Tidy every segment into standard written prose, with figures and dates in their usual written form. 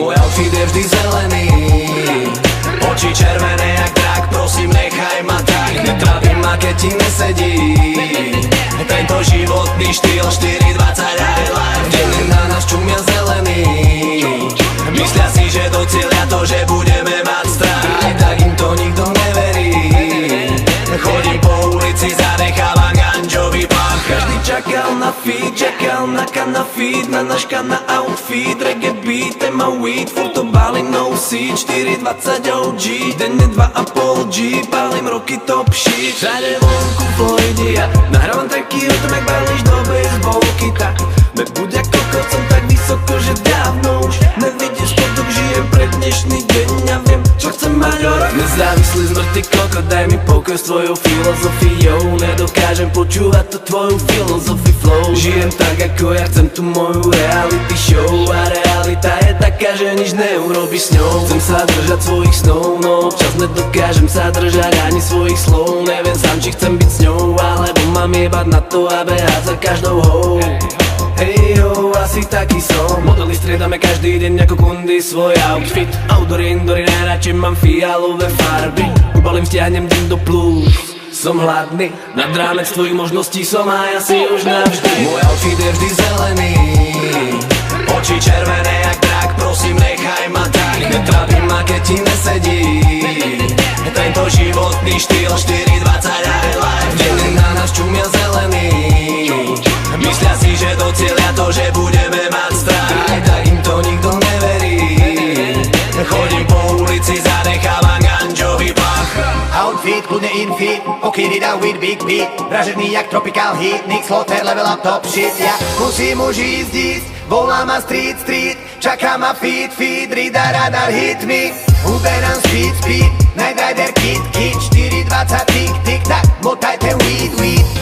Môj outfit je vždy zelený, oči červené jak drak, prosím nechaj ma tak. Netrápi ma keď ti nesedí tento životný štýl 420 aj life. Denne na nás čumia zelený, myslia si, že docielia to, že budeme mať strach. Aj tak im to nikto neverí, chodím po ulici, zanechávam ganžový pach. Každý čakal na feed, čakal na feed, na náš na outfit, reggae beat, téma weed, furt to balím no seed, 420 OG, denne 2,5 G, palím roky top shit. Všade vonku Floydia, nahrávam taký rytm, jak balíš do baseballky, tak nebuď ako kokot, som tak vysoko, že dávno už nevidíš spodok, žijem pre dnešný deň a viem, čo chcem mať o rok. Nezávislý zmrtý kokot, daj mi pokoj s tvojou filozofiou, nedokážem počúvať to tvoju filozofi flow. Žijem tak ako ja chcem tu moju reality show a realita je taká, že nič neurobíš s ňou. Chcem sa držať svojich snov, no občas nedokážem sa držať ani svojich slov. Neviem sám, či chcem byť s ňou, alebo mám jebať na to a behať za každou hou. Hej ho, asi taký som. Modely striedame každý deň ako kundy svoj outfit. Outdoor, indoor, najradšej mám fialové farby. Ubalím, stiahnem deň do plus. Som hladný, nad rámec tvojich možností som a ja si už navždy. Môj outfit je vždy zelený, oči červené jak drak, prosím nechaj ma tak. Netrápi ma keď ti nesedí tento životný štýl 420 aj life. Denne na nás čumia zelený, myslia si, že docielia to, že budeme mať strach. Aj tak im to nikto neverí, chodím po ulici, zanechávam ganžový pach. Outfit, kľudne infit, pokýry down with big beat, vražedný jak tropical heat, Nick Slaughter, level up top shit. Ja musím už ísť, volá ma street, čaká ma feed, radar hit me. Uberám speed, Night Rider kit, 420 tik, tak motaj ten weed,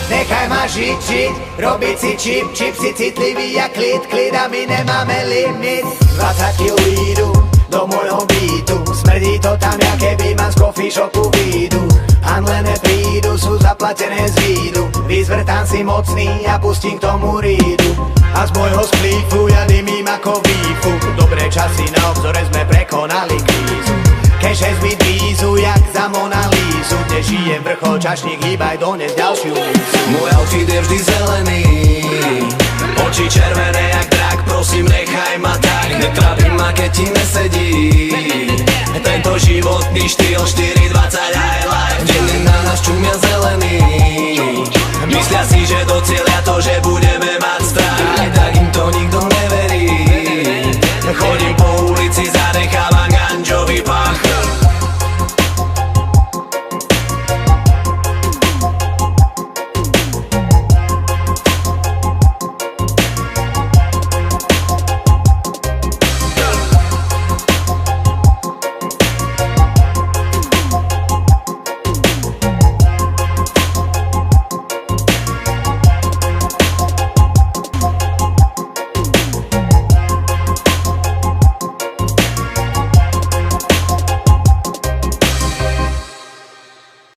nechaj ma žiť, robiť si čip si citlivý jak klid a my nemáme limit. 20 kg weedu do môjho beatu, smrdí to tam, ja keby mám z coffee shopu výjdu. Handlené prídu, sú zaplatené z výdu, vyzvrtám si mocný a pustím k tomu rídu. A z môjho splífu ja dymím ako výfu, dobré časy na obzore sme prekonali krízu. Keše zbyt vízu, jak za Monalízu, kde žijem vrchol čašník, hýbaj dones ďalšiu lízu. Môj outfit je vždy zelený, oči červené jak drak, prosím nechaj ma tak. Netrápi ma keď ti nesedí tento životný štýl 420 aj life.